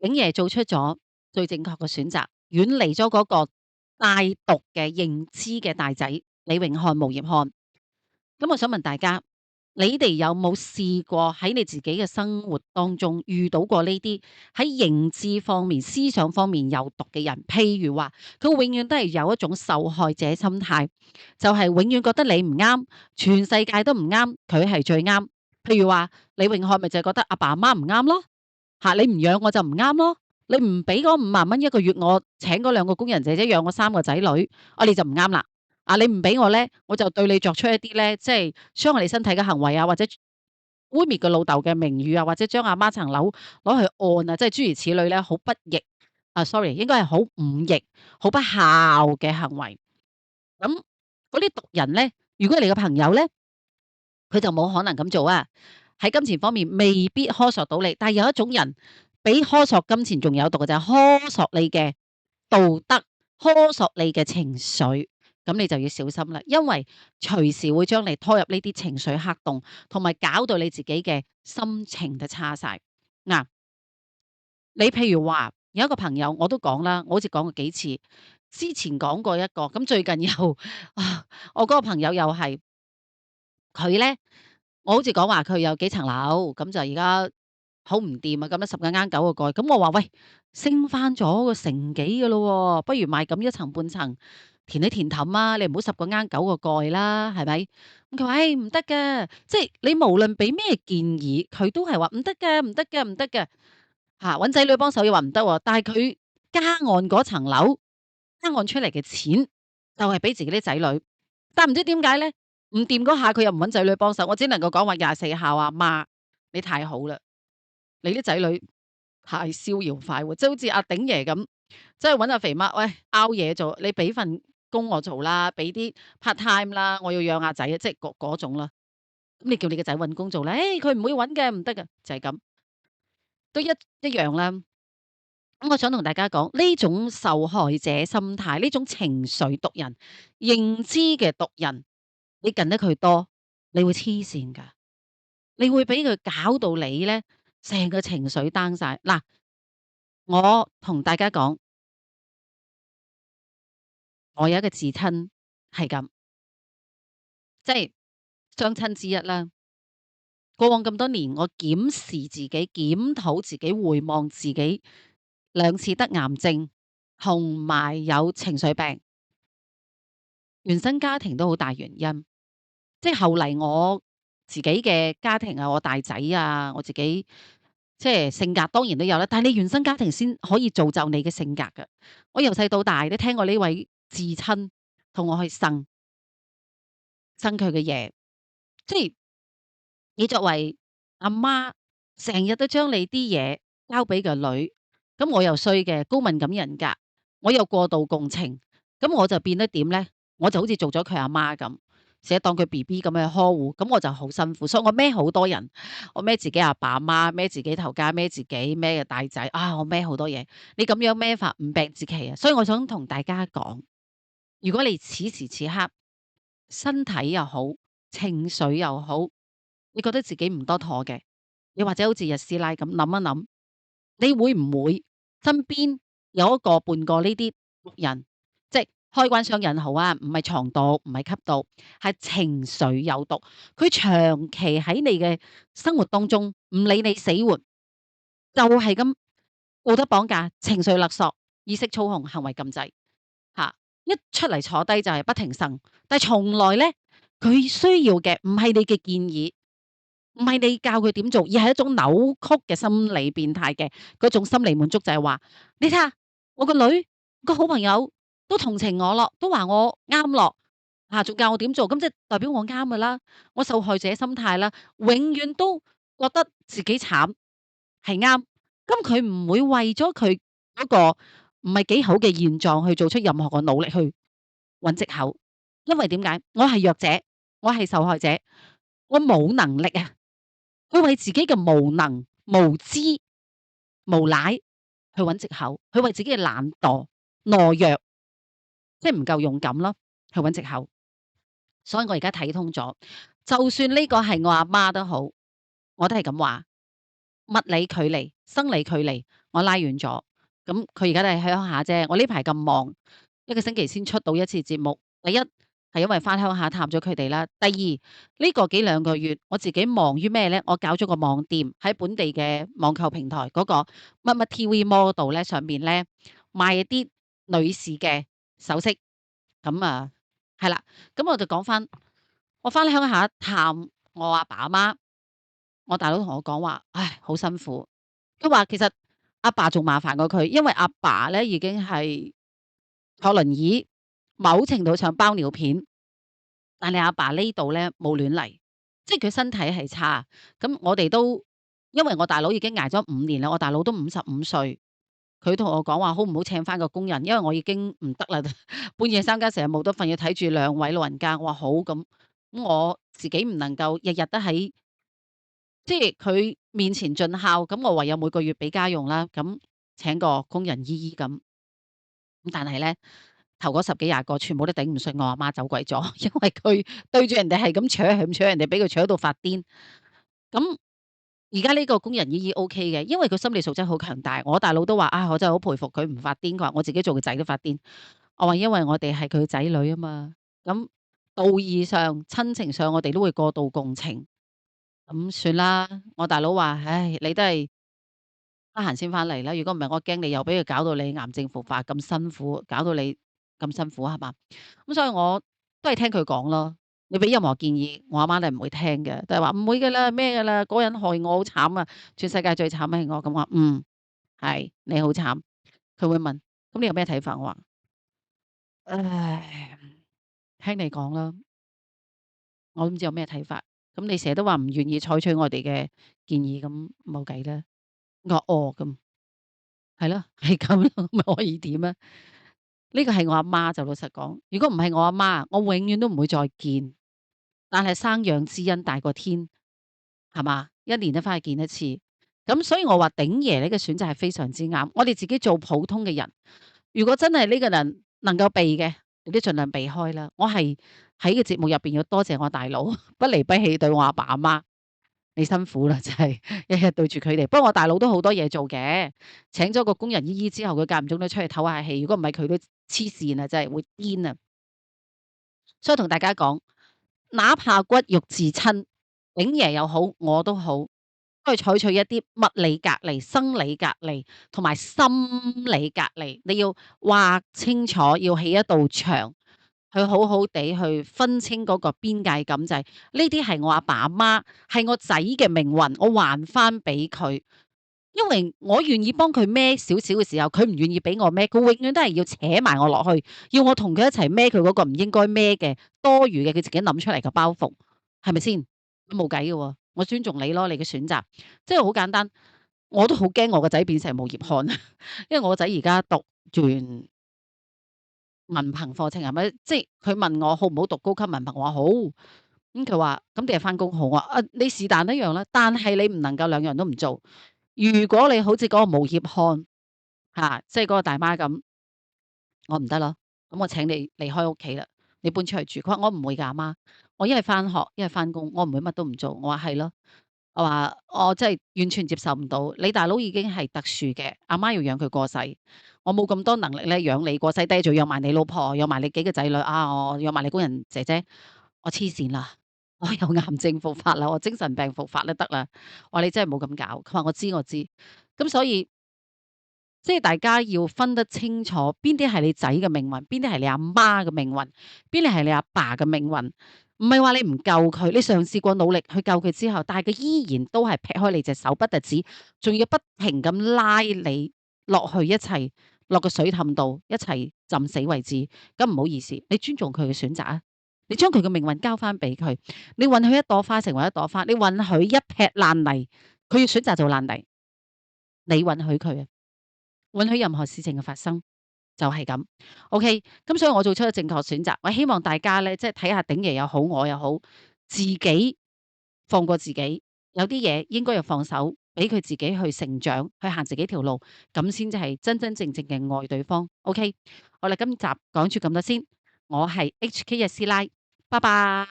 竟夜做出咗最正確嘅選擇，遠離咗嗰個帶毒嘅認知嘅大仔李永漢、毛葉漢。咁我想問大家，你哋有冇試過喺你自己嘅生活當中遇到過呢啲喺認知方面、思想方面有毒嘅人？譬如話，佢永遠都係有一種受害者心態，就係永遠覺得你唔啱，全世界都唔啱，佢係最啱。譬如話，李永漢咪就係覺得阿爸阿媽唔啱咯，嚇你唔養我就唔啱咯，你唔俾嗰50,000一個月我請嗰2個工人姐姐養我3個仔女，你就唔啱啦。你唔俾我咧，我就對你作出一啲咧，即係傷害你身體嘅行為啊，或者污蔑個老豆嘅名譽啊，或者將阿媽層樓攞去按啊，即係諸如此類咧，好不義sorry，應該係好唔義、好不孝嘅行為。咁嗰啲毒人咧，如果係你嘅朋友咧，佢就冇可能咁做啊。喺金錢方面未必苛索到你，但係有一種人比苛索金錢仲有毒嘅就係苛索你嘅道德，苛索你嘅情緒。咁你就要小心啦，因為隨時會將你拖入呢啲情緒黑洞，同埋搞到你自己嘅心情都差晒。嗱，你譬如話有一個朋友，我都講啦，我好似講過幾次，之前講過一個，咁最近又我嗰個朋友又係佢咧，我好似講話佢有幾層樓，咁就而家好唔掂啊，咁樣10個啱9個蓋，咁我話喂，升翻咗個成幾嘅咯喎，不如賣咁一層半層填一填氹啊，你唔好10個啱9個蓋啦，係咪？咁佢話誒唔得嘅，即係你無論俾咩建議，佢都係話唔得嘅，唔得嘅，唔得嘅。揾仔女幫手又話唔得喎，但係佢加按嗰層樓，加按出嚟嘅錢就係俾自己啲仔女，但唔知點解咧，唔掂嗰下佢又唔揾仔女幫手，我只能夠講話24孝阿媽，你太好啦，你啲仔女太逍遙快活，即係好似阿鼎爺咁，即係揾阿肥媽，喂，拗嘢做，你俾份工我做啦，俾啲 part time 啦，我要養阿仔啊，即係嗰種啦。咁你叫你個仔揾工做咧，佢唔會揾嘅，唔得嘅，就係咁，都一樣啦。咁我想同大家講，呢種受害者心態，呢種情緒毒人、認知嘅毒人，你近得佢多，你會黐線㗎，你會俾佢搞到你咧，成個情緒 down 晒。嗱，我同大家講，我有一個至親係咁，即係雙親之一啦。過往咁多年，我檢視自己、檢討自己、回望自己2次得癌症，同埋有情緒病。原生家庭都好大原因，即係後嚟我自己嘅家庭啊，我大仔啊，我自己即係性格當然都有啦，但係你原生家庭先可以造就你嘅性格㗎。我由細到大都聽過呢位至親同我去生佢嘅嘢，即係你作為阿媽，成日都將你啲嘢交俾個女，咁我又衰嘅高敏感人格，我又過度共情，咁我就變得點咧？我就好似做咗佢阿媽咁，成日當佢 BB 咁樣呵護，咁我就好辛苦，所以我孭好多人，我孭自己阿爸阿媽，孭自己頭家，孭自己孭嘅大仔，我孭好多嘢。你咁樣孭法唔病至奇啊！所以我想同大家講，如果你此時此刻身體又好，情緒又好，你覺得自己唔多妥嘅，你或者好似日師奶咁諗一諗，你會唔會身邊有一個半個呢啲毒人，即係開關雙引號啊，唔係床毒，唔係吸毒，係情緒有毒。佢長期喺你嘅生活當中，唔理你死活，就係咁道德綁架、情緒勒索、意識操控、行為禁制。一出嚟坐低就係不停呻，但係從來咧，佢需要嘅唔係你嘅建議，唔係你教佢點做，而係一種扭曲嘅心理變態嘅嗰種心理滿足，就係話你睇下我個女個好朋友都同情我咯，都話我啱咯，仲教我點做，咁即係代表我啱噶啦，我受害者心態啦，永遠都覺得自己慘係啱，咁佢唔會為咗佢嗰個唔係幾好嘅現狀去做出任何嘅努力去揾藉口，因為點解？我係弱者，我係受害者，我冇能力啊！佢為自己嘅無能、無知、無賴去揾藉口，佢為自己嘅懶惰、懦弱，即係唔夠勇敢咯，去揾藉口。所以我而家睇通咗，就算呢個係我阿媽都好，我都係咁話。物理距離、生理距離我拉遠咗。咁佢而家都係鄉下啫，我呢排咁忙，一個星期先出到一次節目。第一係因為返鄉下探咗佢哋啦，第二呢個幾兩個月我自己忙於咩咧？我搞咗個網店喺本地嘅網購平台嗰個乜乜 TV Mall 度咧，上面咧賣一啲女士嘅首飾。咁啊，係啦，咁我就講翻，我翻鄉下探我阿爸阿媽，我大佬同我講話，唉，好辛苦。佢話其實阿爸仲麻煩過佢，因為阿爸咧已經係坐輪椅，某程度上包尿片，但係阿爸呢度咧冇亂嚟，即係佢身體係差。咁我哋都因為我大佬已經捱咗5年啦，我大佬都55歲。佢同我講話好唔好請翻個工人，因為我已經唔得啦，半夜3更成日冇得瞓，要睇住兩位老人家。我話好咁我自己唔能夠日日都喺即係佢面前盡孝，咁我唯有每個月俾家用啦，咁請個工人姨姨咁。咁但係咧，頭嗰十幾廿個全部都頂唔順我阿媽走鬼咗，因為佢對住人哋係咁搶，係咁搶人哋，俾佢搶到發癲。咁而家呢個工人姨姨 OK 嘅，因為佢心理素質好強大。我大佬都話：啊，我真係好佩服佢唔發癲。佢話我自己做個仔都發癲。我話因為我哋係佢仔女啊嘛，咁道義上、親情上，我哋都會過度共情。咁算啦。我大佬話：唉，你都係得閒先翻嚟啦。如果唔係，我驚你又俾佢搞到你癌症復發咁辛苦，搞到你咁辛苦係嘛？咁所以我都係聽佢講咯。你俾任何建議，我阿媽都係唔會聽嘅，都係話唔會㗎啦，咩㗎啦，嗰人害我好慘啊，全世界最慘係我。咁我話係你好慘。佢會問咁你有咩睇法？我話唉，聽你講啦，我都唔知有咩睇法。咁你成日都話唔願意採取我哋嘅建議，咁冇計啦。我話哦咁。係咯，係咁咯，咪可以點啊？呢個係我阿媽就老實講，如果唔係我阿媽，我永遠都唔會再見。但係生養之恩大過天，係嘛？一年都翻去見一次，咁所以我話鼎爺呢個選擇係非常之啱。我哋自己做普通嘅人，如果真係呢個人能夠避嘅，你都盡量避開啦。我係喺個節目入邊要多謝我大佬，不離不棄對我阿爸阿媽。你辛苦啦，真係日日對住佢哋。不過我大佬都好多嘢做嘅，請咗個工人姨姨之後，佢間唔中都出去唞下氣。如果唔係佢都黐線啊，真係會癲啊！所以同大家講，哪怕骨肉至親，鼎爺又好，我都好，都係採取一啲物理隔離、生理隔離同埋心理隔離。你要劃清楚，要起一道牆。去好好地去分清嗰個邊界感，就係呢啲係我阿爸阿媽，係我仔嘅命運，我還翻俾佢。因為我願意幫佢孭少少嘅時候，佢唔願意俾我孭，佢永遠都係要扯埋我落去，要我同佢一齊孭佢嗰個唔應該孭嘅多餘嘅，佢自己諗出嚟嘅包袱，係咪先？冇計嘅喎，我尊重你咯，你嘅選擇，即係好簡單。我都好驚我個仔變成無業漢，因為我個仔而家讀完文憑課程係咪？即係佢問我好唔好讀高級文憑，我話好。咁佢話咁定係翻工好啊？啊，你是但一樣啦，但係你唔能夠兩樣都唔做。如果你好似嗰個無業漢即係嗰個大媽咁，我唔得咯。咁我請你離開屋企啦，你搬出去住。佢話我唔會㗎，阿媽，我一係翻學，一係翻工，我唔會乜都唔做。我話係咯，我話我真係完全接受唔到。你大佬已經係特殊嘅，阿媽要養佢過世，我冇咁多能力咧養你過世，低仲養埋你老婆，養埋你幾個仔女啊，我養埋你工人姐姐，我黐線啦，我有癌症復發啦，我精神病復發都得啦。我話你真係冇咁搞。佢話我知我知。咁所以即係大家要分得清楚，邊啲係你仔嘅命運，邊啲係你阿媽嘅命運，邊啲係你阿爸嘅命運。唔係話你唔救佢，你嘗試過努力去救佢之後，但係佢依然都係劈開你隻手不特止，仲要不停咁拉你落去一齊落個水凼度，一齊浸死為止。咁唔好意思，你尊重佢嘅選擇啊！你將佢嘅命運交翻俾佢，你允許一朵花成為一朵花，你允許一劈爛泥，佢要選擇做爛泥，你允許佢啊！允許任何事情嘅發生，就係咁。OK，咁所以我做出咗正確選擇。我希望大家咧，即係睇下鼎爺又好，我又好，自己放過自己，有啲嘢應該要放手，俾佢自己去成長，去行自己條路，咁先至係真真正正嘅愛對方。OK，好啦，今集講住咁多先。我係 HK 嘅師奶，拜拜。